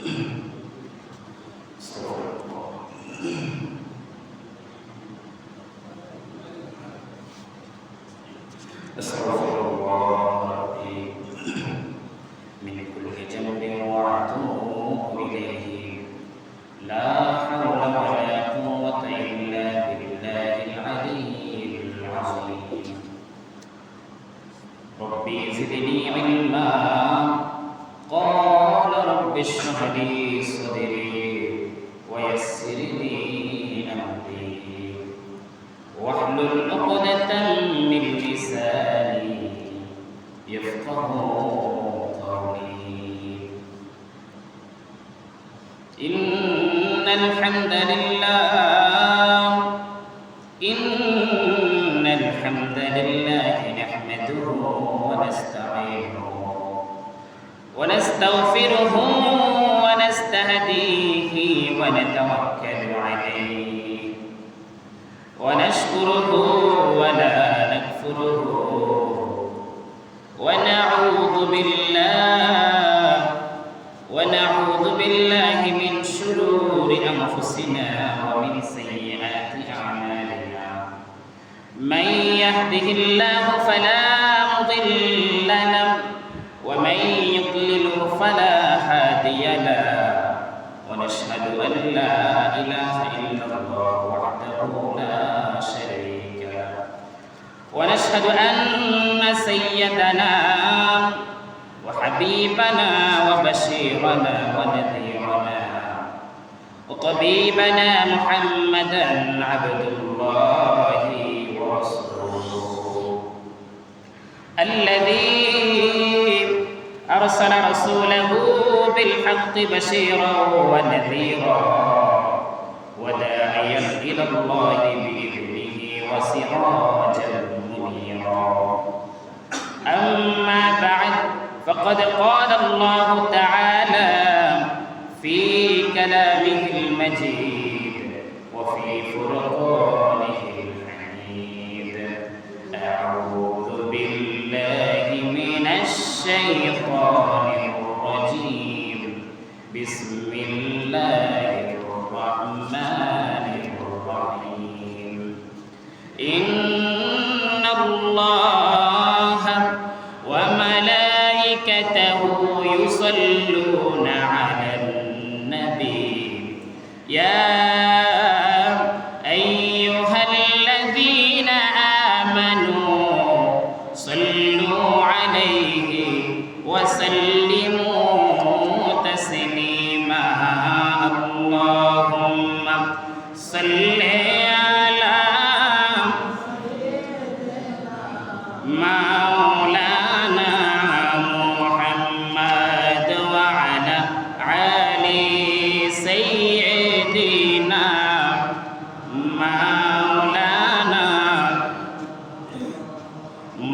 أستغفر الله ربي من كل ذنب وأتوب إليه لا حول ولا قوة إلا بالله العلي العظيم ربي زدني علما قال رب اشرح لي صدري ويسر لي أمري واحلل عقدة من لساني يفقه قولي إن الحمد لله نحمده ونستعينه ونستغفره ونستهديه ونتوكل عليه ونشكره ولا نكفره ونعوذ بالله من شرور أنفسنا ومن سيئات أعمالنا من يهده الله فلا مضل له ومن يضلله فلا هادي له ونشهد أن لا إله إلا الله وحده لا شريك له ونشهد أن سيدنا وحبيبنا وبشيرنا ونذيرنا وطبيبنا محمدا عبد الله ورسوله الذي أرسل رسوله بالحق بشيرا ونذيرا وداعيا إلى الله بإذنه وسراجا منيرا أما بعد فقد قال الله تعالى في كلامه المجيد وفي فرقانه الحميد أعوذ بالله من الشيطان الرجيم بسم الله الرحمن الرحيم إن الله وملائكته يصلون على النبي يا أيها الذين آمنوا صلوا عليه وسلموا تسليما اللهم صل على مولانا محمد وعلى آل سيدنا مولانا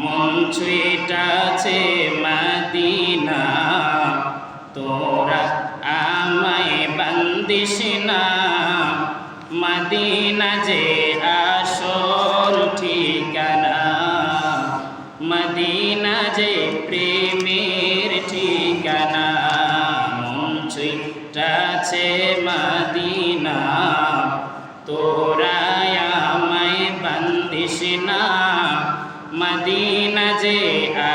মন ছুঁয়েছে মদিনা তোরা আমায় বান্দিস না মদিনা যে আসল ঠিকানা মদিনা যে প্রেমের ঠিকানা মন ছুঁয়েছে মদিনা তোরা আমায় বান্দিস না মদিনা যে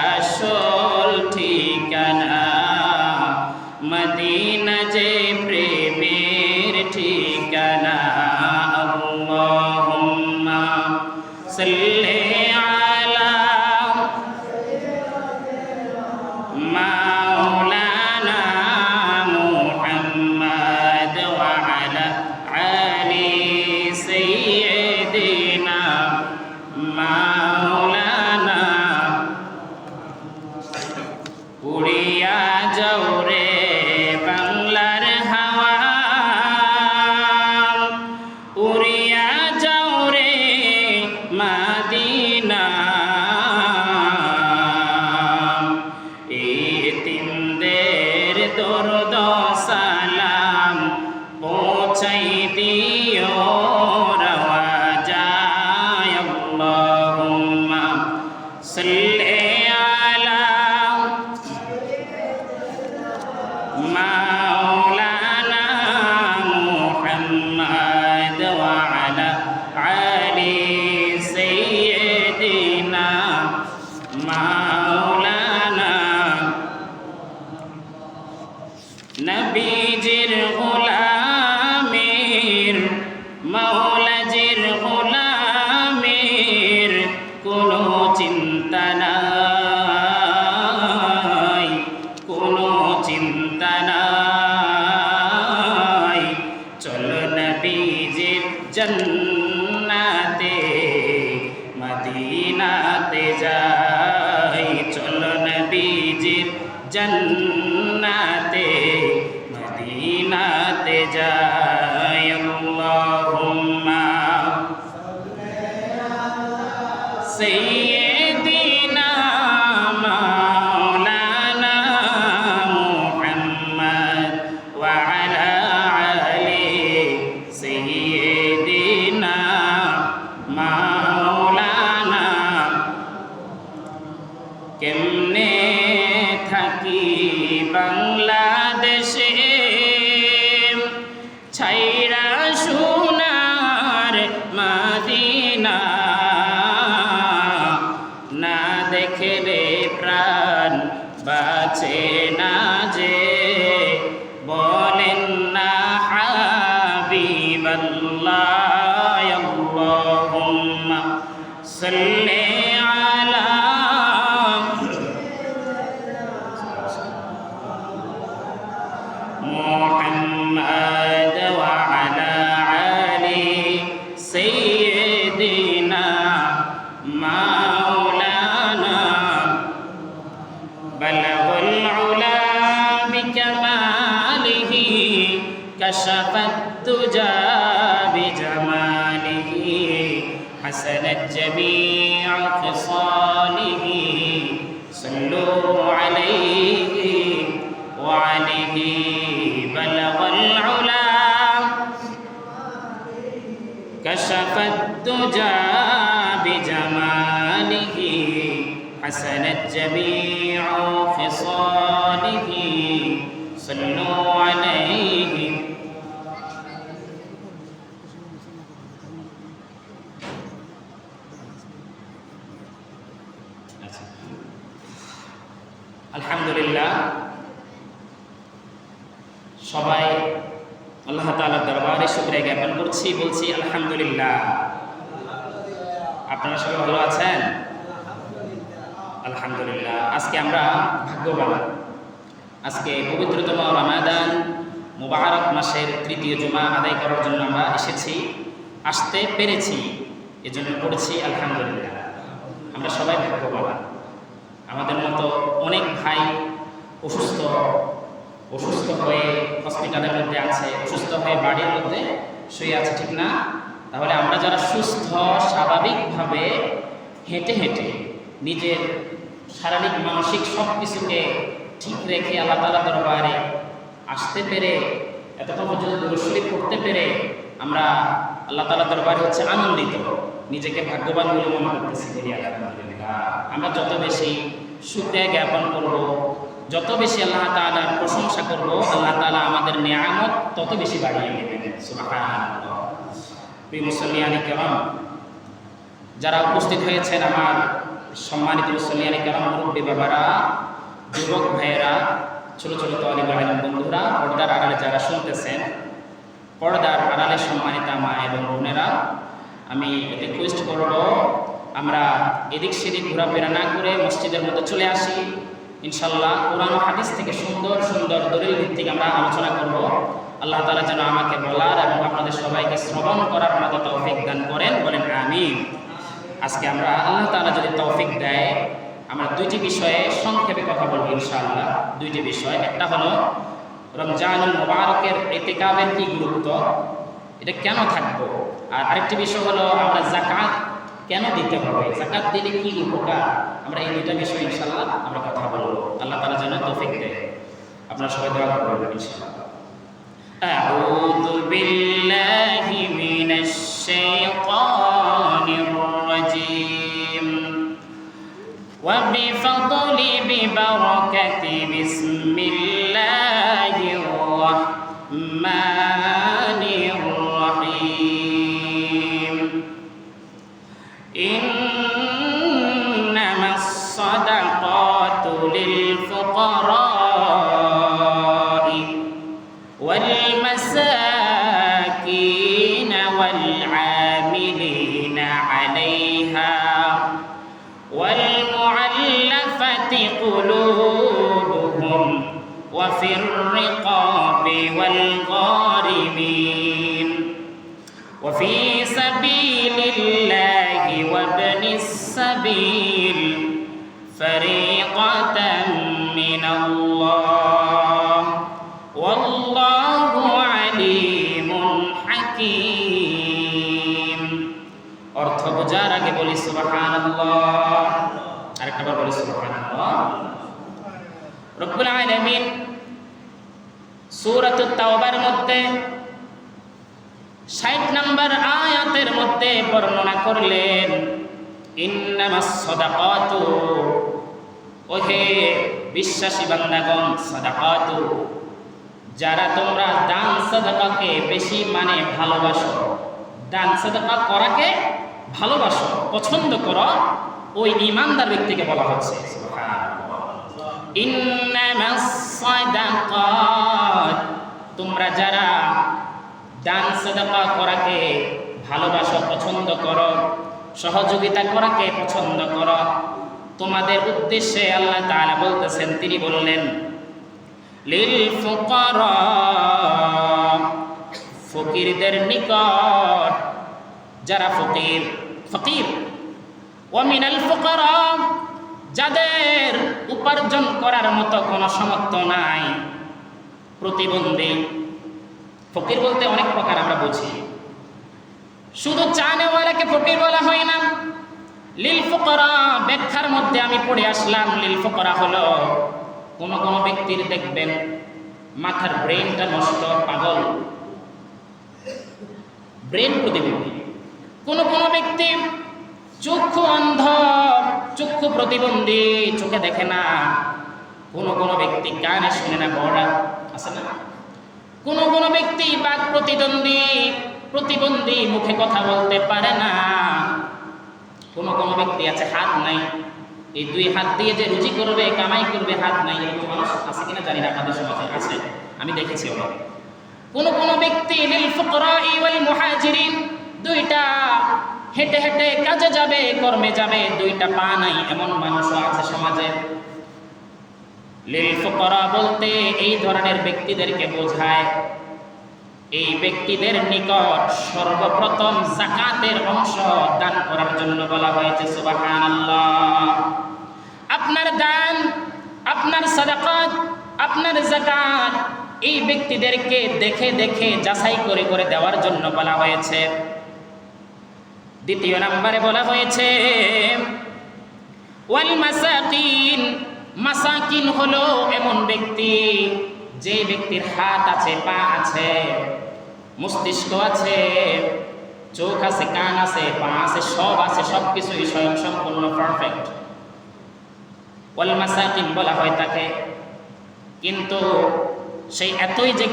আসল ঠিকানা মদিনা যে প্রেমের ঠিকানা আল্লাহুম্মা সাল্লি আলা মাওলানা মুহাম্মদ ওয়া আলা আলি সাইয়্যিদিনা মাওলানা উড়িয়া যাও রে বাংলার হাওয়া উড়িয়া যাও রে মদিনা এতিমদের দরদ সালাম পৌঁছাই দিও রওয়াজায় আল্লাহুম্মা সাল্লি আলা মাওলানা নবীজির গোলামের মাওলাজির গোলামের কোনো চিন্তা নাই, কোনো চিন্তা নাই। চলো নবীজির জান্নাতে মদিনাতে যাই, চলো নবীজির জান্নাতে মদিনাতে যাই। আল্লাহুম্মা সাইয়্যিদিনা মাওলানা মুহাম্মদ ওয়া আলা আলি সাইয়্যিদিনা মাওলানা। কেমনে থাকি বাংলাদেশে ছাইরা সোনার মদিনা, না দেখলে প্রাণ বাঁচে না যে, বলেন না হাবিবাল্লাহ। আল্লাহুম্মা সাল্লি আলা মুহাম্মদ ওয়া আলা আলি সাইয়্যিদিনা মাওলানা। বালাগুল উলা বিকামালিহি কাশাফাত তুজা বিজামালিহি হাসানাত জামিউ খিসালিহি সাল্লু আলাইহি ওয়া আলিহি। বালাগুল উলা কাশাফাত তুজা বিজামালিহি হাসানাত জামিউ খিসালিহি সাল্লু আলাইহি। আলহামদুলিল্লাহ, সবাই আল্লাহ তাআলার দরবারে শুকরিয়া জ্ঞাপন করছি, বলছি আলহামদুলিল্লাহ। আপনারা সবাই ভালো আছেন? আলহামদুলিল্লাহ। আজকে আমরা ভাগ্যবান, আজকে পবিত্রতম রমাদান মুবারক মাসের তৃতীয় জুমা আদায় করার জন্য আমরা এসেছি, আসতে পেরেছি, এজন্য পড়ছি আলহামদুলিল্লাহ। আমরা সবাই ভাগ্যবান। আমাদের মতো অনেক ভাই অসুস্থ হয়ে হসপিটালের মধ্যে আছে, অসুস্থ হয়ে বাড়ির মধ্যে শুয়ে আছে, ঠিক না? তাহলে আমরা যারা সুস্থ স্বাভাবিকভাবে হেঁটে হেঁটে নিজের শারীরিক মানসিক সব কিছুকে ঠিক রেখে আল্লাহ তাআলার দরবারে আসতে পেরে, এতক্ষণ পর্যন্ত দুরূদ শরীফ পড়তে পেরে আমরা আল্লাহ তাআলার দরবারে হচ্ছে আনন্দিত, নিজেকে ভাগ্যবান বলে মনে করতেছি। আলহামদুলিল্লাহ। আমরা যত বেশি শুকরিয়া জ্ঞাপন করব, যত বেশি আল্লাহ তাআলার প্রশংসা করব, আল্লাহ তাআলা আমাদের নিয়ামত তত বেশি বাড়িয়ে দেবেন। সুবহানাল্লাহ। প্রিয় মুসল্লিয়ানে কেরাম, যারা উপস্থিত হয়েছেন, আমার সম্মানিত মুসল্লিয়ানে কেরাম, মুরব্বী বাবারা, যুবক ভাইয়েরা, ছোট ছোট তালিবে ইলম বন্ধুরা, পর্দার আড়ালে যারা শুনতেছেন, পর্দার আড়ালে সম্মানিতা মা এবং বোনেরা, আমি রিকোয়েস্ট করব আমরা এদিক সেদিক ঘোরাফেরা না করে মসজিদের মধ্যে চলে আসি। ইনশাল্লাহ কোরআন ও হাদিস থেকে সুন্দর সুন্দর দলিল ভিত্তিক আমরা আলোচনা করব। আল্লাহ তাআলা যেন আমাকে বলার এবং আপনাদের সবাইকে শ্রবণ করার মতো তৌফিক দান করেন, বলেন আমিন। আজকে আমরা আল্লাহ তাআলা যদি তৌফিক দেয়, আমরা দুইটি বিষয়ে সংক্ষেপে কথা বলবো ইনশাআল্লাহ। দুইটি বিষয়, একটা হলো রমজানুল মুবারকের ইতিকাফের কি গুরুত্ব, এটা কেন থাকবো, আর আরেকটি বিষয় হলো আমরা যাকাত কেন দিতে হবে, যাকাত দিলে কি উপকার। আমরা এই দুইটা বিষয় ইনশাআল্লাহ আমরা কথা বলবো। আল্লাহ তাআলা যেন তৌফিক দেয়। আপনারা সবাই দোয়া করবেন ইনশাআল্লাহ। আউযু বিল্লাহি মিনাশ শাইতানির রাজীম। ওয়া বিফadli বিবারাকাতি বিসমিল্লাহির রাহমানির রাহিম। ইন্নামাস সাদাকাতু লিল ফুকারা'i الرقاب والغارمين وفي سبيل الله وابن السبيل فريضة من الله والله عليم حكيم অর্থ বোঝার আগে বলি সুবহানাল্লাহ, আরেকটাবার বলি সুবহানাল্লাহ। রব্বুল আলামিন সূরাতুত তাওবার মধ্যে ৬০ নম্বর আয়াতের মধ্যে বর্ণনা করলেন, ইন্নামাস সাদাকাতু, ওহে বিশ্বাসী বান্দাগণ, সাদাকাতু, যারা তোমরা দান সাদাকাকে বেশি মানে ভালোবাসো, দান সাদাকা করাকে ভালোবাসো, পছন্দ করো, ওই ঈমানদার ব্যক্তিকে বলা হচ্ছে। ইন্নামাস সাদাকাত, তোমরা যারা দান সাদাকা করাকে ভালোবাসো, পছন্দ করো, সহযোগিতা করাকে পছন্দ করো, তোমাদের উদ্দেশ্যে আল্লাহ তাআলা বলতেছেন, তিনি বললেন লিল ফুকারা, ফকিরদের নিকট, যারা ফকির, ওয়া মিনাল ফুকারা, যাদের উপার্জন করার মতো কোনো সামর্থ্য নাই, প্রতিবন্ধী। ফকির বলতে অনেক প্রকার আমরা বুঝি, শুধু চানেওয়ালাকে ফকির বলা হয় না। লিল ফুকারা ব্যাখ্যার মধ্যে আমি পড়ে আসলাম, লিল ফুকারা হলো কোন ব্যক্তির দেখবেন মাথার ব্রেনটা নষ্ট, পাগল, ব্রেন প্রতিবন্ধী। কোন ব্যক্তি চক্ষু অন্ধ, চক্ষু প্রতিবন্ধী, চোখে দেখে না। কোন ব্যক্তি কানে শুনে না, বড়া আছে না। কোন ব্যক্তি বাক প্রতিবন্ধী, মুখে কথা বলতে পারে না। কোন ব্যক্তি আছে হাত নাই, এই দুই হাত দিয়ে যে রুজি করবে, কামাই করবে, হাত নাই। এরকম মানুষ আছে কিনা জানি না, আমাদের সমাজে আছে, আমি দেখেছি অনেক। কোন ব্যক্তি লিল ফুকরাই ওয়াল মুহাজিরিন, দুইটা হেঁটে হেঁটে কাজে যাবে, কর্মে যাবে, দুইটা পা নাই, এমন মানুষও আছে সমাজে। লিল ফুকরা বলতে এই ধরনের ব্যক্তিদেরকে বোঝায়। এই ব্যক্তিদের নিকট সর্বপ্রথম যাকাতের অংশ দান করার জন্য বলা হয়েছে। সুবহানাল্লাহ। আপনার দান, আপনার সাদাকাত, আপনার যাকাত এই ব্যক্তিদেরকে দেখে দেখে যাচাই করে করে দেওয়ার জন্য বলা হয়েছে। দ্বিতীয় নম্বরে বলা হয়েছে ওয়াল মাসাকিন, মাসাকিন হলো এমন ব্যক্তি যে ব্যক্তির হাত আছে, পা আছে, মস্তিষ্ক আছে, চোখ আছে, কান আছে, পা আছে, সব আছে, সবকিছুই স্বয়ং সম্পূর্ণ পারফেক্ট। ওয়াল মাসাকিন বলা হয় তাকে, কিন্তু সেই এতই যে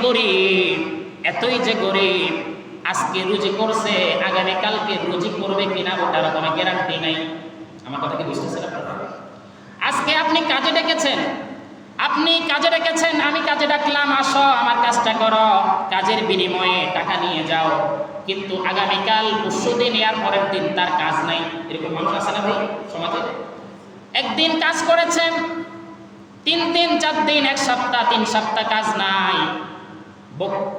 গরিব, আজকে রুজি করছে, আগামীকালকে রুজি করবে কিনা ওটার কোনো গ্যারান্টি নাই। আমার কথা কি বুঝতেছেন আপনারা? আজকে আপনি কাজে ডেকেছেন, আমি কাজে ডাকলাম, আসো আমার কাজটা করো, কাজের বিনিময়ে টাকা নিয়ে যাও, কিন্তু আগামীকাল পরশুদিন এর পরের দিন তার কাজ নাই। এরকম মানুষ আছে না ভাই সমাজে? একদিন কাজ করেছেন, 3 দিন 4 দিন, 1 সপ্তাহ 3 সপ্তাহ কাজ নাই,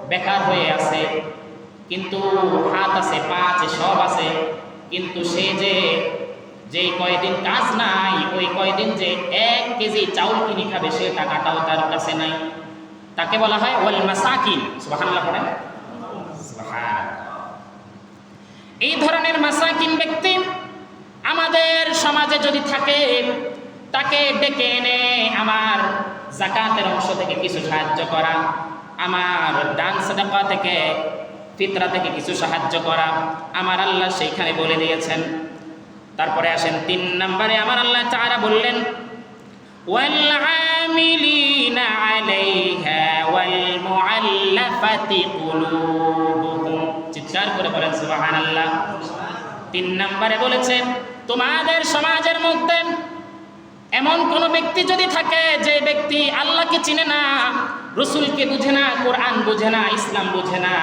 বেকার হয়ে আছে, কিন্তু হাত আছে, পা আছে, সব আছে, কিন্তু সে যে কয়দিন কাজ নাই, ওই কয়দিন যে 1 কেজি চাউল কিনে খাবে, সে টাকাটাও তার কাছে নাই। তাকে বলা হয় ওয়াল মাসাকিন। সুবহানাল্লাহ পড়েন। এই ধরনের মাসাকিন ব্যক্তি আমাদের সমাজে যদি থাকে, তাকে ডেকে এনে আমার যাকাতের অংশ থেকে কিছু সাহায্য করা, আমার দান সাদাকা থেকে, ফিতরা থেকে কিছু সাহায্য করা, আমার আল্লাহ সেইখানে বলে দিয়েছেন। তারপরে আসেন 3 নম্বরে, আমার আল্লাহ তাআলা বললেন ওয়াল আমিলিনা আলাইহা ওয়াল মুআল্লাফাতি কুলুবুহুম। চিৎকার করে বলেন সুবহানাল্লাহ। 3 নম্বরে বলেছেন, তোমাদের সমাজের মধ্যে এমন কোন ব্যক্তি যদি থাকে, যে ব্যক্তি আল্লাহকে চিনে না, রসুলকে বুঝে না, কোরআন বুঝে না, ইসলাম বুঝে না,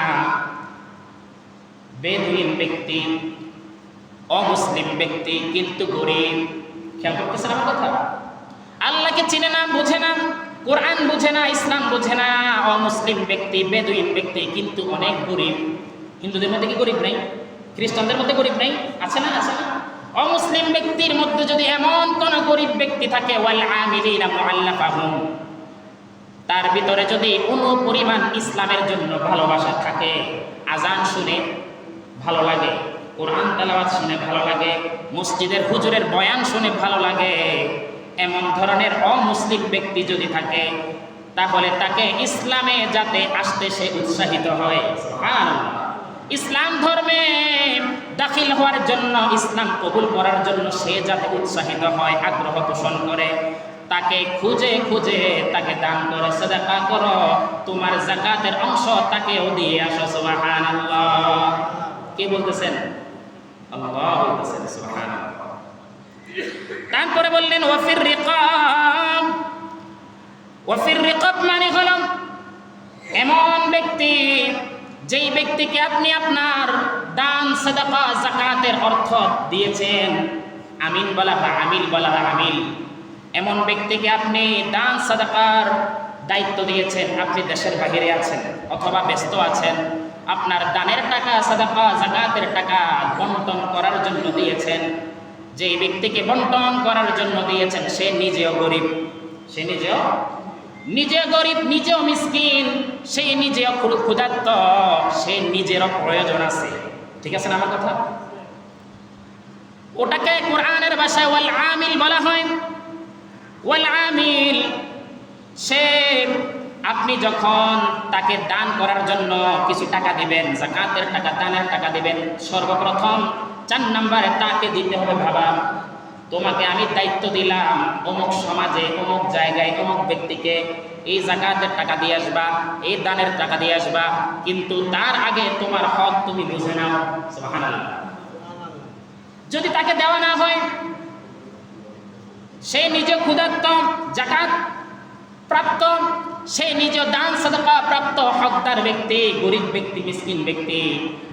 বেদুইন ব্যক্তি, অমুসলিম ব্যক্তি, কিন্তু গরিব। খেয়াল করতেছেন আমার কথা? আল্লাহকে চিনে না, বুঝে না, কোরআন বুঝে না, ইসলাম বুঝে না, অমুসলিম ব্যক্তি, বেদুইন ব্যক্তি, কিন্তু অনেক গরিব। হিন্দুদের মধ্যে কি গরিব নেই? খ্রিস্টানদের মধ্যে গরিব নেই? আছে না? আছে না? অমুসলিম ব্যক্তির মধ্যে যদি এমন কোন গরিব ব্যক্তি থাকে, ওয়াল আমিলিনা মুআল্লাফাহুম, তার ভিতরে যদি কোনো পরিমাণ ইসলামের জন্য ভালোবাসা থাকে, আজান শুনে ভালো লাগে, কোরআন তেলাওয়াত শুনে ভালো লাগে, মসজিদের হুজুরের বয়ান শুনে ভালো লাগে, এমন ধরনের অমুসলিম ব্যক্তি যদি থাকে, তাহলে তাকে ইসলামে যাতে আসতে সে উৎসাহিত হয়। সুবহানাল্লাহ। ইসলাম ধর্মে দাখিল হওয়ার জন্য, ইসলাম কবুল করার জন্য সে যাতে উৎসাহিত হয়, আগ্রহ পোষণ করে, তাকে খুঁজে খুঁজে তাকে দান করো, সাদাকা করো, তোমার যাকাতের অংশ তাকেও দিয়ে আসো। সুবহানাল্লাহ। কে বলতেছেন? আল্লাহ বলতেছেন। সুবহানাল্লাহ। তারপরে বললেন ওয়াফির রিকাব। ওয়াফির রিকাব মানে হলো এমন ব্যক্তি, যেই ব্যক্তিকে আপনি আপনার দান, সাদাকা, যাকাতের অর্থ দিয়েছেন, আমিন বলা হয়, আমিল বলা হয়, আমিল। এমন ব্যক্তিকে আপনি দান সাদাকার দায়িত্ব দিয়েছেন, আপনি দেশের বাহিরে আছেন অথবা ব্যস্ত আছেন, আপনার দানের টাকা, সাদাকা, যাকাতের টাকা বন্টন করার জন্য দিয়েছেন। যেই ব্যক্তিকে বন্টন করার জন্য দিয়েছেন সে নিজেও গরিব, সে নিজেও গরিব, নিজেও মিসকিন, সে নিজেও ক্ষুধার্ত, সে নিজেরও প্রয়োজন আছে। ঠিক আছে না আমার কথা? ওটাকে কোরআনের ভাষায় ওয়াল আমিল বলা হয়। ওয়াল আমিল, সে আপনি যখন তাকে দান করার জন্য কিছু টাকা দিবেন, যাকাতের টাকা, দানের টাকা দিবেন, সর্বপ্রথম 4 নম্বরে তাকে দিতে হবে ভাবা, তোমাকে আমি দায়িত্ব দিলাম অমুক সমাজে, অমুক জায়গায়, অমুক ব্যক্তিকে এই যাকাতের টাকা দিয়ে আসবা, এই দানের টাকা দিয়ে আসবা, কিন্তু তার আগে তোমার হক তুমি বুঝে নাও। সুবহানাল্লাহ। যদি তাকে দেওয়া না হয়, সে নিজে ক্ষুধার্ত, যাকাত প্রাপ্ত, সে নিজে দান সাদাকা প্রাপ্ত হকদার ব্যক্তি, গরিব ব্যক্তি, মিসকিন ব্যক্তি,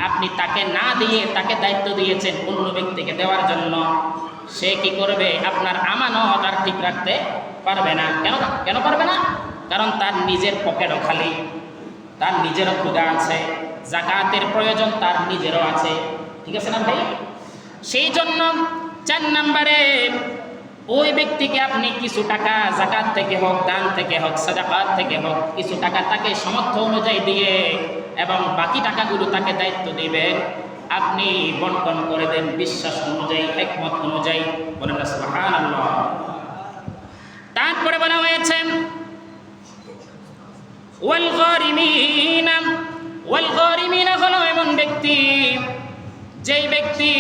আপনি তাকে না দিয়ে তাকে দায়িত্ব দিয়েছেন অন্য ব্যক্তিকে দেওয়ার জন্য, সে কি করবে? আপনার আমানত আর ঠিক রাখতে পারবে না। কেন পারবে না? কারণ তার নিজের পকেটও খালি, তার নিজেরও ক্ষুধা আছে, যাকাতের প্রয়োজন তার নিজেরও আছে। ঠিক আছে না ভাই? সেই জন্য 4 নম্বরে ওই ব্যক্তিকে আপনি কিছু টাকা যাকাত থেকে হোক, দান থেকে হোক, সাদাকাত থেকে হোক, কিছু টাকা তাকে সামর্থ্য অনুযায়ী দিয়ে এবং বাকি টাকাগুলো তাকে দায়িত্ব দিবেন, আপনি বন্টন করে দেন বিশ্বাস অনুযায়ী, হিকমত অনুযায়ী। বলেন না সুবহানাল্লাহ। তারপরে বলা হয়েছে ওয়াল গারিমিনা। ওয়াল গারিমিনা হলো এমন ব্যক্তি, যেই ব্যক্তি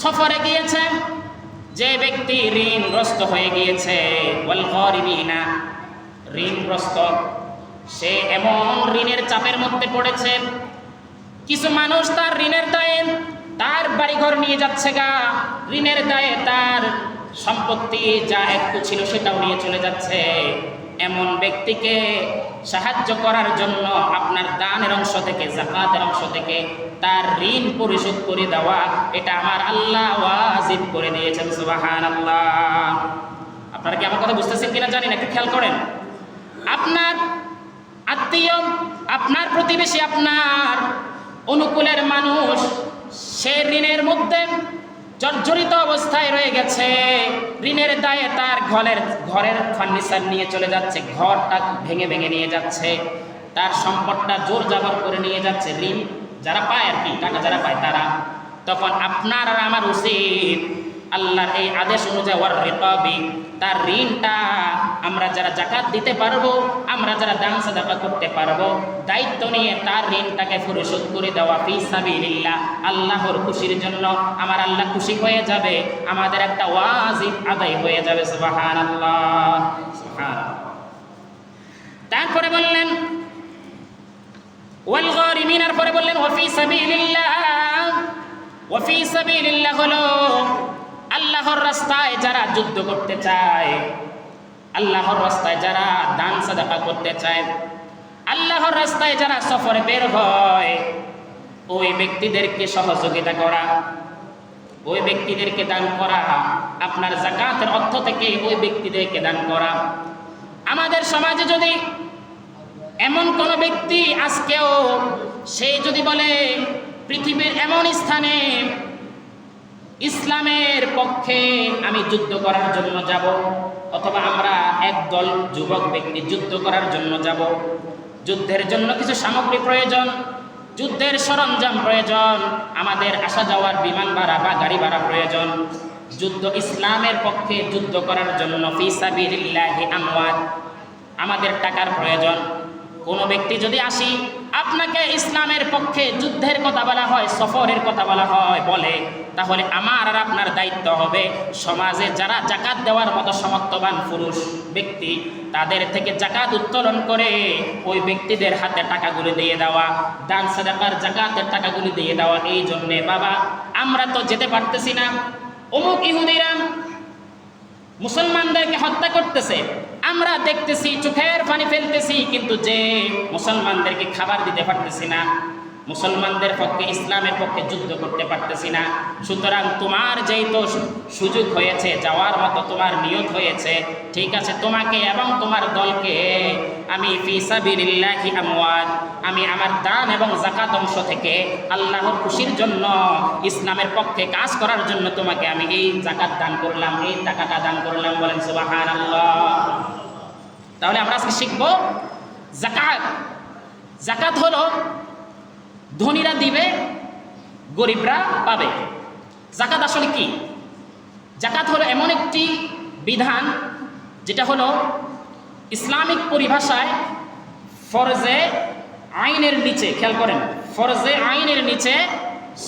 সফরে গিয়েছে, যে ব্যক্তি ঋণগ্রস্ত হয়ে গিয়েছে। ওয়াল গারিমিনা, ঋণগ্রস্ত, সে এমন ঋণের চাপের মধ্যে পড়েছে, কিছু মানুষ তার ঋণের দায়ে তার বাড়িঘর নিয়ে যাচ্ছে গা, ঋণের দায়ে তার সম্পত্তি যা একটু ছিল সেটাও নিয়ে চলে যাচ্ছে। এমন ব্যক্তিকে সাহায্য করার জন্য আপনার দানের অংশ থেকে, যাকাতের অংশ থেকে তার ঋণ পরিশোধ করে দেওয়া, এটা আমার আল্লাহ ওয়াজিব করে দিয়েছেন। সুবহানাল্লাহ। আপনারা কি আমার কথা বুঝতেছেন কিনা জানি না, একটু খেয়াল করেন। আপনার আত্মীয়, আপনার প্রতিবেশী, আপনার অনুকূলের মানুষ, সে ঋণের মধ্যে জর্জরিত অবস্থায় রয়ে গেছে, ঋণের দায়ে তার ঘরের ফার্নিচার নিয়ে চলে যাচ্ছে, ঘরটা ভেঙে ভেঙে নিয়ে যাচ্ছে, তার সম্পদটা জোর জাবর করে নিয়ে যাচ্ছে, ঋণ যারা পায় আর কি, টাকা যারা পায় তারা। তখন আপনার আর আমার উচিত আল্লাহর এই আদেশ অনুযায়ী ওয়ার রিকাবি, তার ঋণটা আমরা যারা যাকাত দিতে পারবো, আমরা যারা দান সাদাকা করতে পারবো, দায়িত্ব নিয়ে তার ঋণটাকে পরিশোধ করে দেওয়া ফি সাবিলিল্লাহ, আল্লাহর খুশির জন্য। আমার আল্লাহ খুশি হয়ে যাবে, আমাদের একটা ওয়াজিব আদায় হয়ে যাবে। সুবহানাল্লাহ, সুবহানাল্লাহ। তারপরে বললেন ওয়াল গারিমিনার পরে বললেন ওয়া ফি সাবিলিল্লাহ। ওয়া ফি সাবিলিল্লাহ হলো আল্লাহর রাস্তায় যারা যুদ্ধ করতে চায়, আল্লাহর রাস্তায় যারা দান সাদাকা করতে চায়, আল্লাহর রাস্তায় যারা সফরে বের হয়, ওই ব্যক্তিদেরকে সহযোগিতা করা, ওই ব্যক্তিদেরকে দান করা, আপনার যাকাতের অর্থ থেকে ওই ব্যক্তিদেরকে দান করা, আমাদের সমাজে যদি এমন কোন ব্যক্তি আজকেও সে যদি বলে পৃথিবীর এমন স্থানে ইসলামের পক্ষে আমি যুদ্ধ করার জন্য যাব, অথবা আমরা একদল যুবক ব্যক্তি যুদ্ধ করার জন্য যাব, যুদ্ধের জন্য কিছু সামগ্রী প্রয়োজন, যুদ্ধের সরঞ্জাম প্রয়োজন, আমাদের আসা যাওয়ার বিমান ভাড়া বা গাড়ি ভাড়া প্রয়োজন, যুদ্ধ ইসলামের পক্ষে যুদ্ধ করার জন্য ফি সাবিলিল্লাহি আমওয়াত আমাদের টাকার প্রয়োজন। কোনো ব্যক্তি যদি আসি আপনাকে ইসলামের পক্ষে যুদ্ধের কথা বলা হয়, সফরের কথা বলা হয় বলে, তাহলে আমার আর আপনার দায়িত্ব হবে সমাজে যারা জাকাত দেওয়ার মতো সমর্থবান পুরুষ ব্যক্তি তাদের থেকে জাকাত উত্তোলন করে ওই ব্যক্তিদের হাতে টাকাগুলি দিয়ে দেওয়া, দান সাদাকার জাকাতের টাকাগুলি দিয়ে দেওয়া। এই জন্যে বাবা আমরা তো যেতে পারতেছি না, অমুক ইহুদিরা মুসলমানদেরকে হত্যা করতেছে, আমরা দেখতেছি, চোখের পানি ফেলতেছি, কিন্তু যে মুসলমানদেরকে খাবার দিতে পারতেছি না, মুসলমানদের পক্ষে ইসলামের পক্ষে যুদ্ধ করতে পারতেছি না। সুতরাং তোমার যেই তো সুযোগ হয়েছে, যাওয়ার মতো তোমার নিয়ত হয়েছে, ঠিক আছে, তোমাকে এবং তোমার দলকে আমি ফি সাবিলিল্লাহি আমওয়াত আমি আমার দান এবং যাকাত অংশ থেকে আল্লাহর খুশির জন্য ইসলামের পক্ষে কাজ করার জন্য তোমাকে আমি এই যাকাত দান করলাম, এই টাকাটা দান করলাম। বলেন সুবহানাল্লাহ। তাহলে আমরা আজকে শিখব যাকাত। যাকাত হলো ধনীরা দিবে, গরিবরা পাবে। যাকাত আসলে কি? যাকাত হলো এমন একটি বিধান যেটা হলো ইসলামিক পরিভাষায় ফরজে আইনের নিচে, খেয়াল করেন, ফরজে আইনের নিচে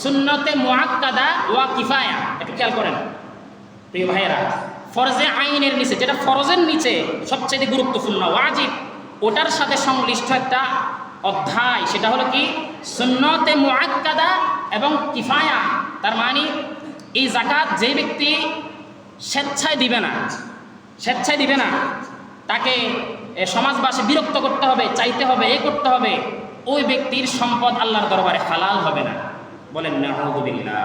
সুন্নতে মুআক্কাদা ওয়া কিফায়া। একটু খেয়াল করেন প্রিয় ভাইয়েরা, ফরজে আইনের নিচে, যেটা ফরজের নিচে সবচেয়ে গুরুত্বপূর্ণ ওয়াজিব, ওটার সাথে সংশ্লিষ্ট একটা অধ্যায়, সেটা হলো কি সুন্নতে মুআক্কাদা এবং কিফায়া। তার মানে এই যাকাত যে ব্যক্তি স্বেচ্ছায় দিবে না, তাকে সমাজবাসী বিরক্ত করতে হবে, চাইতে হবে, করতে হবে, ওই ব্যক্তির সম্পদ আল্লাহর দরবারে হালাল হবে না। বলেন নাউযুবিল্লাহ।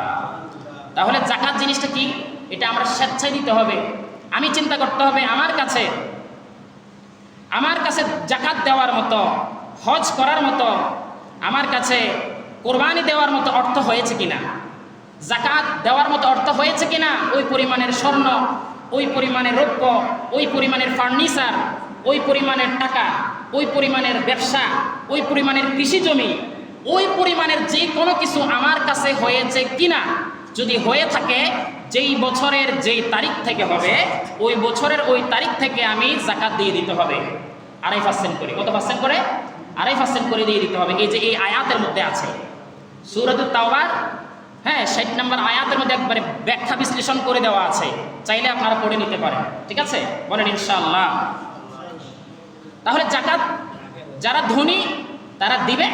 তাহলে যাকাত জিনিসটা কি? এটা আমরা স্বেচ্ছায় দিতে হবে। আমি চিন্তা করতে হবে আমার কাছে যাকাত দেওয়ার মতো, হজ করার মতো, আমার কাছে কোরবানি দেওয়ার মতো অর্থ হয়েছে কিনা, যাকাত দেওয়ার মতো অর্থ হয়েছে কিনা, ওই পরিমাণের স্বর্ণ, ওই পরিমাণের রৌপ্য, ওই পরিমাণের ফার্নিচার, ওই পরিমাণের টাকা, ওই পরিমাণের ব্যবসা, ওই পরিমাণের কৃষি জমি, ওই পরিমাণের যে কোনো কিছু আমার কাছে হয়েছে কিনা। যদি হয়ে থাকে, যেই বছরের যেই তারিখ থেকে হবে, ওই বছরের ওই তারিখ থেকে আমি যাকাত দিয়ে দিতে হবে 2.5% করে। কত পার্সেন্ট করে? 2.5% করে দিয়ে দিতে হবে। এই যে এই আয়াতের মধ্যে আছে সূরাতুত তাওবার 60 নম্বর আয়াতের মধ্যে একবারে ব্যাখ্যা বিশ্লেষণ করে দেওয়া আছে, চাইলে আপনারা পড়ে নিতে পারেন। ঠিক আছে, বলেন ইনশাআল্লাহ। তাহলে যাকাত যারা ধনী তারা দিবে,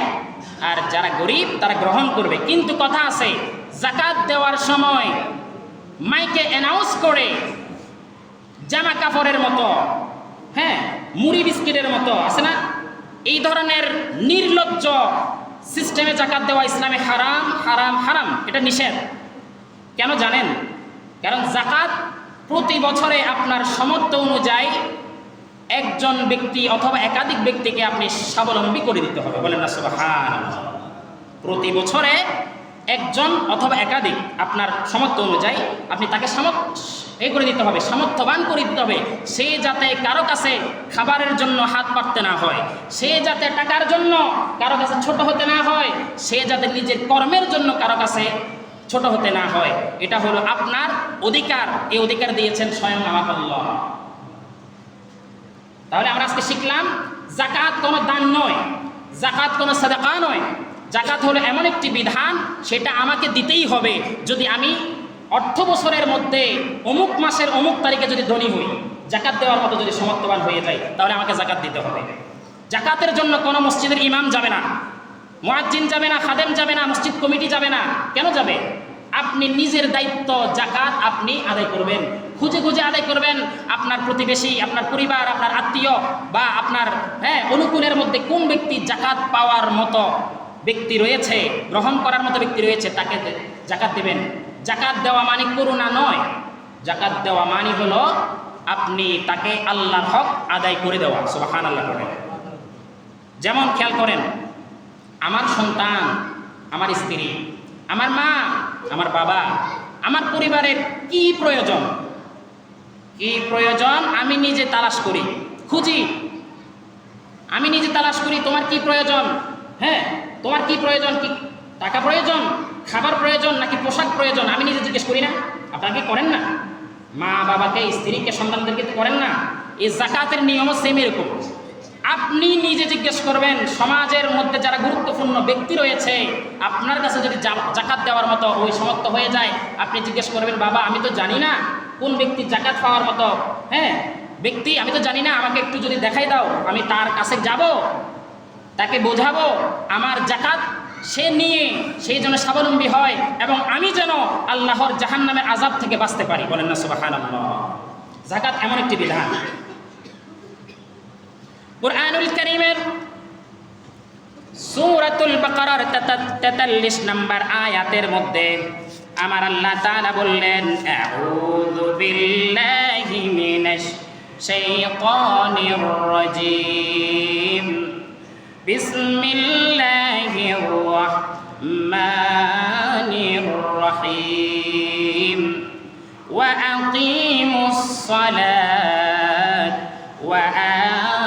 আর যারা গরিব তারা গ্রহণ করবে। কিন্তু কথা আছে, যাকাত দেওয়ার সময় মাইকে অ্যানাউন্স করে জামা কাপড়ের মতো, মুড়ি বিস্কিটের মতো আছে না, এই ধরনের নির্লজ্জ সিস্টেমে যাকাত দেওয়া ইসলামে হারাম হারাম হারাম, এটা নিষেধ। কেন জানেন? কারণ যাকাত প্রতি বছরে আপনার সামর্থ্য অনুযায়ী একজন ব্যক্তি অথবা একাধিক ব্যক্তিকে আপনি স্বাবলম্বী করে দিতে হবে। বলেন না সুবহানাল্লাহ। প্রতি বছরে একজন অথবা একাধিক আপনার সামর্থ্য অনুযায়ী আপনি তাকে করে দিতে হবে, সামর্থ্যবান করে দিতে হবে। সে যাতে কারো কাছে খাবারের জন্য হাত পাততে না হয়, সে যাতে টাকার জন্য কারো কাছে ছোট হতে না হয়, সে যাতে নিজের কর্মের জন্য কারো কাছে ছোট হতে না হয়। এটা হলো আপনার অধিকার। এই অধিকার দিয়েছেন স্বয়ং আল্লাহ। তাহলে আমরা আজকে শিখলাম যাকাত কোনো দান নয়, যাকাত কোনো সাদাকা নয়। যাকাত হলো এমন একটি বিধান, সেটা আমাকে দিতেই হবে। যদি আমি অর্থ বছরের মধ্যে অমুক মাসের অমুক তারিখে যদি ধনী হই, যাকাত দেওয়ার মতো যদি সমর্থবান হয়ে যায়, তাহলে আমাকে যাকাত দিতে হবে। যাকাতের জন্য কোনো মসজিদের ইমাম যাবে না, মুয়াজ্জিন যাবে না, খাদেম যাবে না, মসজিদ কমিটি যাবে না। কেন যাবে? আপনি নিজের দায়িত্ব যাকাত আপনি আদায় করবেন, খুঁজে খুঁজে আদায় করবেন। আপনার প্রতিবেশী, আপনার পরিবার, আপনার আত্মীয় বা আপনার অনুকূলের মধ্যে কোন ব্যক্তি যাকাত পাওয়ার মতো ব্যক্তি রয়েছে, গ্রহণ করার মতো ব্যক্তি রয়েছে, তাকে যাকাত দেবেন। যাকাত দেওয়া মানে করুণা নয়, যাকাত দেওয়া মানে হলো আপনি তাকে আল্লাহর হক আদায় করে দেওয়া, সুবহানাল্লাহ করেন। যেমন খেয়াল করেন, আমার সন্তান, আমার স্ত্রী, আমার মা, আমার বাবা, আমার পরিবারের কি প্রয়োজন, কি প্রয়োজন আমি নিজে তালাশ করি, খুঁজি। আমি নিজে তালাশ করি তোমার কি প্রয়োজন, হ্যাঁ তোমার কি প্রয়োজন, কি টাকা প্রয়োজন, খাবার প্রয়োজন, নাকি পোশাক প্রয়োজন, আমি নিজে জিজ্ঞেস করি না? আপনারা কি করেন না? মা বাবাকে, স্ত্রীকে, সন্তানদেরকে তো করেন না? এই যাকাতের নিয়মও সেম এরকম। আপনি নিজে জিজ্ঞেস করবেন, সমাজের মধ্যে যারা গুরুত্বপূর্ণ ব্যক্তি রয়েছে আপনার কাছে যদি জাকাত দেওয়ার মতো ওই সমর্থ হয়ে যায়, আপনি জিজ্ঞেস করবেন, বাবা আমি তো জানি না কোন ব্যক্তি জাকাত পাওয়ার মতো, হ্যাঁ ব্যক্তি, আমি তো জানি না, আমাকে একটু যদি দেখাই দাও, আমি তার কাছে যাব, তাকে বোঝাবো আমার জাকাত সে নিয়ে সেই জন্য স্বাবলম্বী হয় এবং আমি যেন আল্লাহর জাহান্নামের আযাব থেকে বাঁচতে পারি। বলেন না সুবহানাল্লাহ। জাকাত এমন একটি বিধান, কুরআনুল কারীমের সূরাতুল বাকারার 43 নম্বর আয়াতের মধ্যে আমার আল্লাহ তাআলা বললেন, আউযু বিল্লাহি মিনাশ শাইতানির রাজীম, বিসমিল্লাহির রাহমানির রহিম, ওয়া আকিমুস সালাত ওয়া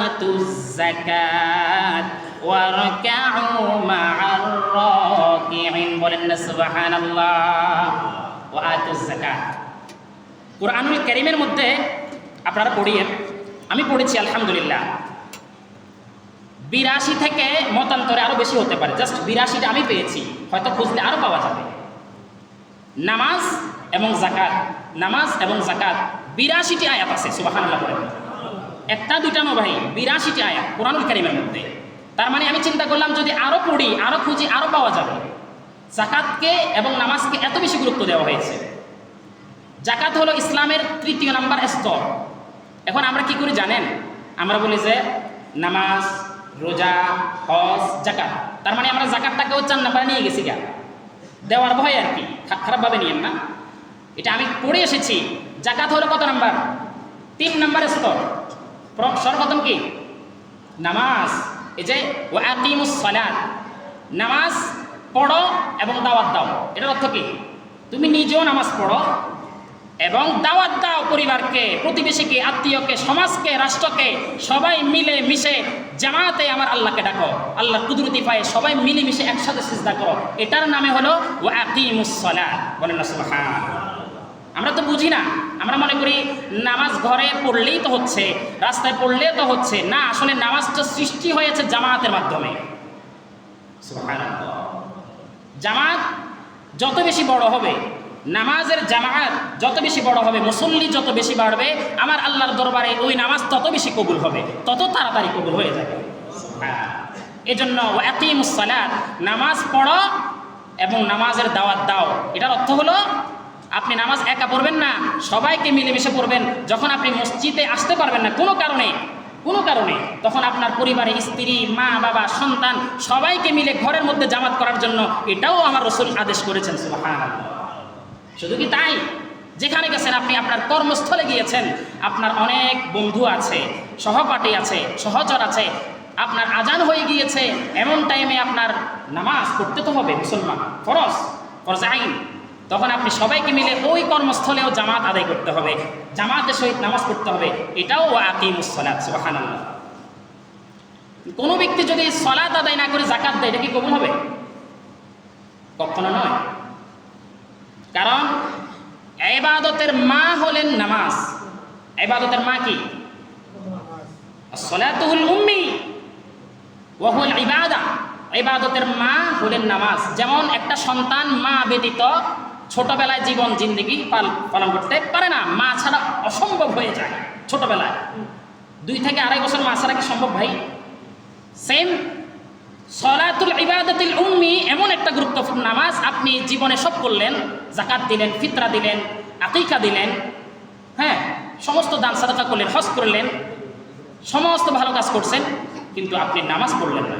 আতুজ যাকাত ওয়ারকাউ মা'আর রাকিঈন। বলেন না সুবহানাল্লাহ। ওয়া আতুজ যাকাত। কুরআনুল কারীমের মধ্যে আপনারা পড়িয়েন, আমি পড়েছি আলহামদুলিল্লাহ 82 থেকে মতান্তরে আরো বেশি হতে পারে, জাস্ট 82টা আমি পেয়েছি, হয়তো খুঁজলে আরো পাওয়া যাবে। নামাজ এবং যাকাত, নামাজ এবং যাকাত 82টি আয়াত আছে, সুবহানাল্লাহ বলেন। একটা দুইটা নয় ভাই, 82টি আয়াত কুরআনুল কারীমের মধ্যে। তার মানে আমি চিন্তা করলাম যদি আরো পড়ি, আরো খুঁজি, আরো পাওয়া যাবে। যাকাতকে এবং নামাজকে এত বেশি গুরুত্ব দেওয়া হয়েছে। যাকাত হলো ইসলামের 3য় নাম্বার স্তর। এখন আমরা কি করি জানেন? আমরা বলি যে নামাজ, রোজা, হজ, যাকাত। তার মানে আমরা যাকাতটাকেও 4 নাম্বারে নিয়ে গেছি গা, দেওয়ার ভয় আর কি, খারাপভাবে নিয়েন না। এটা আমি পড়ে এসেছি। যাকাত হলো কত নাম্বার? 3 নাম্বার স্তর। সর্বপ্রথম কি? নামাজ। এই যে ওয়া আকিমুস সালাত, নামাজ পড়ো এবং দাওয়াত দাও। এটার অর্থ কি? তুমি নিজেও নামাজ পড়ো এবং দাওয়াত দাও পরিবারকে, প্রতিবেশীকে, আত্মীয়কে, সমাজকে, রাষ্ট্রকে, সবাই মিলে মিশে জামাতে আমার আল্লাহকে ডাকো, আল্লাহর কুদরতি পায়ে সবাই মিলে মিশে একসাথে সিজদা করো। এটার নামে হলো ওয়া আকিমুস সালাত। বলেন না সুবহানাল্লাহ। আমরা তো বুঝি না, আমরা মনে করি নামাজ ঘরে পড়লেই তো হচ্ছে, রাস্তায় পড়লে তো হচ্ছে না। আসলে নামাজটা সৃষ্টি হয়েছে জামাতের মাধ্যমে। সুবহানাল্লাহ। জামাত যত বেশি বড় হবে, নামাজের জামাত যত বেশি বড় হবে, মুসল্লি যত বেশি বাড়বে, আমার আল্লাহর দরবারে ওই নামাজ তত বেশি কবুল হবে, তত তাড়াতাড়ি কবুল হয়ে যাবে। এজন্য ওয়া আকিমুস সালাত, নামাজ পড়ো এবং নামাজের দাওয়াত দাও। এটার অর্থ হলো আপনি নামাজ একা পড়বেন না, সবাইকে মিলেমিশে পড়বেন। যখন আপনি মসজিদে আসতে পারবেন না কোনো কারণে, তখন আপনার পরিবারে স্ত্রী, মা, বাবা, সন্তান সবাইকে মিলে ঘরের মধ্যে জামাত করার জন্য এটাও আমার রাসূল আদেশ করেছেন। সুবহানাল্লাহ। শুধু কি তাই? যেখানে গেছেন আপনি, আপনার কর্মস্থলে গিয়েছেন, আপনার অনেক বন্ধু আছে, সহপাঠী আছে, সহচর আছে, আপনার আজান হয়ে গিয়েছে, এমন টাইমে আপনার নামাজ পড়তে তো হবে, মুসলমান ফরজ আইন। তখন আপনি সবাইকে মিলে ওই কর্মস্থলেও জামাত আদায় করতে হবে, জামাতের সহিত নামাজ পড়তে হবে। এটাও ওয়া আকিমুস সালাত। সুবহানাল্লাহ। কোনো ব্যক্তি যদি সালাত আদায় না করে যাকাত দেয়, এটা কি কবুল হবে? কখনো নয়। কারণ ইবাদতের মা হলেন নামাজ। ইবাদতের মা কি? সালাতুল উম্মি ওয়া হুয়াল ইবাদা। ইবাদতের মা হলেন নামাজ। যেমন একটা সন্তান মা ব্যতীত ছোটবেলায় জীবন জিন্দেগি পালন করতে পারে না, মা ছাড়া অসম্ভব হয়ে যায়। ছোটবেলায় 2 থেকে 2.5 বছর মা ছাড়া কি সম্ভব ভাই? সেম সলাতুল ইবাদাতুল উম্মি এমন একটা গুরুত্বপূর্ণ নামাজ। আপনি জীবনে সব করলেন, যাকাত দিলেন, ফিতরা দিলেন, আকিকা দিলেন, হ্যাঁ সমস্ত দান সাদাকা করলেন, হজ করলেন, সমস্ত ভালো কাজ করছেন, কিন্তু আপনি নামাজ পড়লেন না,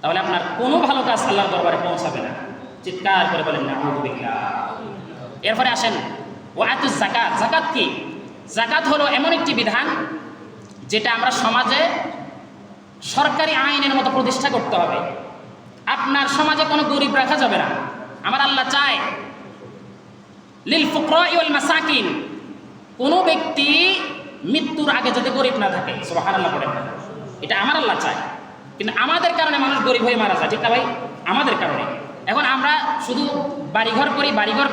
তাহলে আপনার কোনো ভালো কাজ আল্লাহর দরবারে পৌঁছাবে না। চিৎকার করে বলেন নাউযু বিল্লাহ। এরপরে আসেন ওয়া আতুজ যাকাত। যাকাত কি? যাকাত হলো এমন একটি বিধান যেটা আমরা সমাজে সরকারি আইনের মতো প্রতিষ্ঠা করতে হবে। আপনার সমাজে কোনো গরিব রাখা যাবে না। আমার আল্লাহ চায় লিল ফুকরাই ওয়াল মাসাকিন, কোনো ব্যক্তি মৃত্যুর আগে যাতে গরিব না থাকে। সুবহানাল্লাহ পড়েন, এটা আমার আল্লাহ চায়। কিন্তু আমাদের কারণে মানুষ গরিব হয়ে মারা যায়, ঠিক না ভাই? আমাদের কারণে। এখন আমরা শুধু বাড়িঘর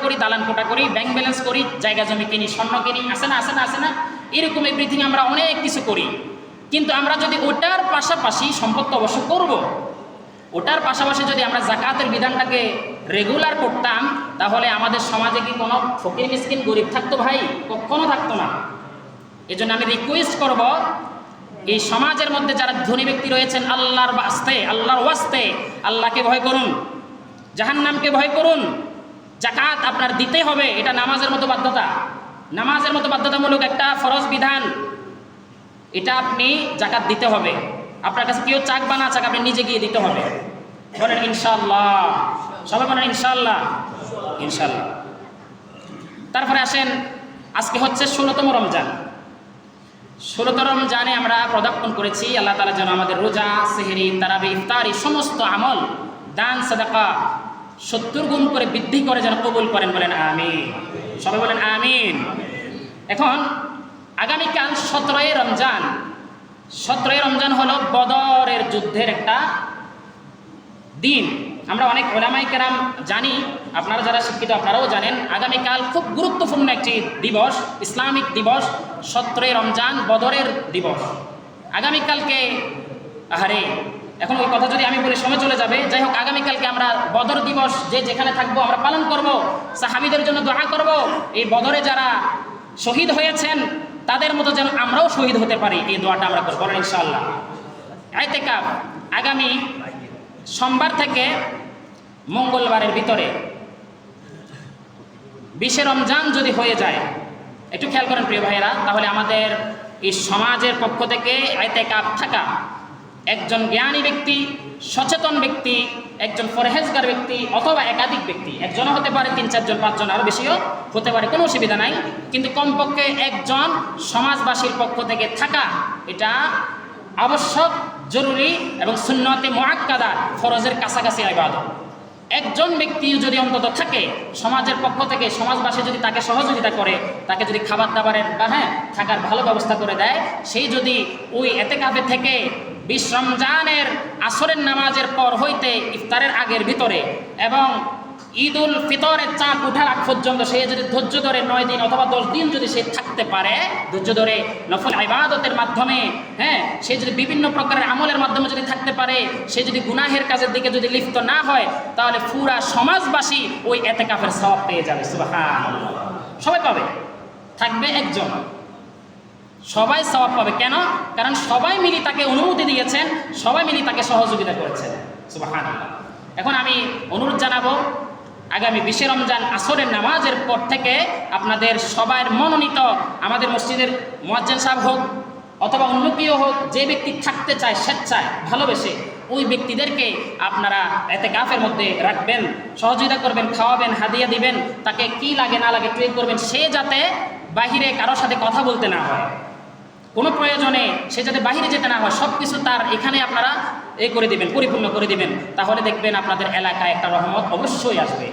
করি, দালান কোটা করি, ব্যাংক ব্যালেন্স করি, জায়গা জমি কিনি, স্বর্ণ কিনি, আসে না এরকম এভরিথিং আমরা অনেক কিছু করি। কিন্তু আমরা যদি ওটার পাশাপাশি, সম্পদ তো অবশ্য করবো, ওটার পাশাপাশি যদি আমরা যাকাতের বিধানটাকে রেগুলার করতাম, তাহলে আমাদের সমাজে কি কোনো ফকির মিসকিন গরিব থাকতো ভাই? কখনো থাকতো না। এই জন্য আমি রিকোয়েস্ট করব, এই সমাজের মধ্যে যারা ধনী ব্যক্তি রয়েছেন, আল্লাহর ওয়াস্তে আল্লাহকে ভয় করুন, জাহান্নামকে ভয় করুন। যাকাত আপনার দিতে হবে, এটা নামাজের মতো বাধ্যতামূলক একটা ফরজ বিধান। এটা আপনি যাকাত দিতে হবে। আপনার কাছে কেউ চাক বা না চাক, আপনি নিজে গিয়ে দিতে হবে। বলেন ইনশাআল্লাহ, সবাই বলেন ইনশাআল্লাহ। তারপরে আসেন, আজকে হচ্ছে 16তম রমজান। 16তম রমজানে আমরা পদার্পণ করেছি। আল্লাহ তাআলা যেন আমাদের রোজা, সেহরি, তারাবি, ইফতারি সমস্ত আমল, দান, সাদাকা 70 গুণ করে বৃদ্ধি করে যেন কবুল করেন। বলেন আমিন, সবাই বলেন আমিন। এখন আগামীকাল 17ই রমজান। 17ই রমজান হলো বদরের যুদ্ধের একটা দিন। আমরা অনেক উলামায়ে কেরাম জানি, আপনারা যারা শিক্ষিত আপনারাও জানেন, আগামীকাল খুব গুরুত্বপূর্ণ একটি দিবস, ইসলামিক দিবস, 17ই রমজান, বদরের দিবস। আগামীকালকে এখন ওই কথা যদি আমি বলি সময় চলে যাবে। যাই হোক, আগামীকালকে আমরা বদর দিবস যে যেখানে থাকবো আমরা পালন করব, সাহাবীদের জন্য দোয়া করব। এই বদরে যারা শহীদ হয়েছেন তাদের মতো যেন আমরাও শহীদ হতে পারি, এই দোয়াটা আমরা করব ইনশাআল্লাহ। ইতিকাফ আগামী সোমবার থেকে মঙ্গলবারের ভিতরে 20শে রমজান যদি হয়ে যায়, একটু খেয়াল করেন প্রিয় ভাইয়েরা, তাহলে আমাদের এই সমাজের পক্ষ থেকে ইতিকাফ থাকা একজন জ্ঞানী ব্যক্তি, সচেতন ব্যক্তি, একজন পরহেজগার ব্যক্তি অথবা একাধিক ব্যক্তি, একজনও হতে পারে, 3, 4 জন, 5 জন, আরও বেশিও হতে পারে, কোনো অসুবিধা নাই। কিন্তু কমপক্ষে একজন সমাজবাসীর পক্ষ থেকে থাকা এটা আবশ্যক, জরুরি এবং সুন্নতে মুআক্কাদা, ফরজের কাছাকাছি ইবাদত। একজন ব্যক্তি যদি অন্তত থাকে সমাজের পক্ষ থেকে, সমাজবাসী যদি তাকে সহযোগিতা করে, তাকে যদি খাবার দাবারের বা থাকার ভালো ব্যবস্থা করে দেয়, সেই যদি ওই ইতিকাফে থেকে 20 রমজানের আসরের নামাজের পর হইতে ইফতারের আগের ভিতরে এবং ঈদুল ফিতরের চাঁদ ওঠার আগ পর্যন্ত সে যদি ধৈর্য ধরে 9 দিন অথবা 10 দিন যদি সে থাকতে পারে, ধৈর্য ধরে নফল ইবাদতের মাধ্যমে, সে যদি বিভিন্ন প্রকারের আমলের মাধ্যমে যদি থাকতে পারে, সে যদি গুনাহের কাজের দিকে যদি লিপ্ত না হয়, তাহলে পুরা সমাজবাসী ওই ইতিকাফের সওয়াব পেয়ে যাবে। সুবহানাল্লাহ, সবাই পাবে, থাকবে একজন, সবাই সওয়াব পাবে। কেন? কারণ সবাই মিলে তাকে অনুমতি দিয়েছেন, সবাই মিলে তাকে সহযোগিতা করেছেন। সুবহানাল্লাহ। এখন আমি অনুরোধ জানাবো, আগামী 20শে রমজান আসরের নামাজের পর থেকে আপনাদের সবার মনোনীত, আমাদের মসজিদের মুয়াজ্জিন সাহেব হোক অথবা অন্য কেউ হোক, যে ব্যক্তি থাকতে চায় স্বেচ্ছায় ভালোবেসে, ওই ব্যক্তিদেরকে আপনারা ইতিকাফের মধ্যে রাখবেন, সহযোগিতা করবেন, খাওয়াবেন, হাদিয়া দিবেন, তাকে কি লাগে না লাগে ট্রিট করবেন, সে যাতে বাহিরে কারোর সাথে কথা বলতে না হয়, কোনো প্রয়োজনে সে যাতে বাহিরে যেতে না হয়, সব কিছু তার এখানে আপনারা করে দিবেন, পরিপূর্ণ করে দিবেন। তাহলে দেখবেন আপনাদের এলাকায় একটা রহমত অবশ্যই আসবে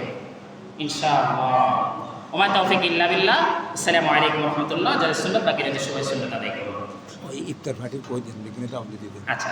ইনশাআল্লাহ। ওমা তাওফিক ইল্লা বিল্লাহ। আসসালামু আলাইকুম ওয়া রাহমাতুল্লাহ। যারা সুন্নাত বাকি রয়েছে সবাই সুন্নাত আদায় করুন। ওই ইফতার পার্টির কই দিন, বিকেলে দাও দিতে। আচ্ছা।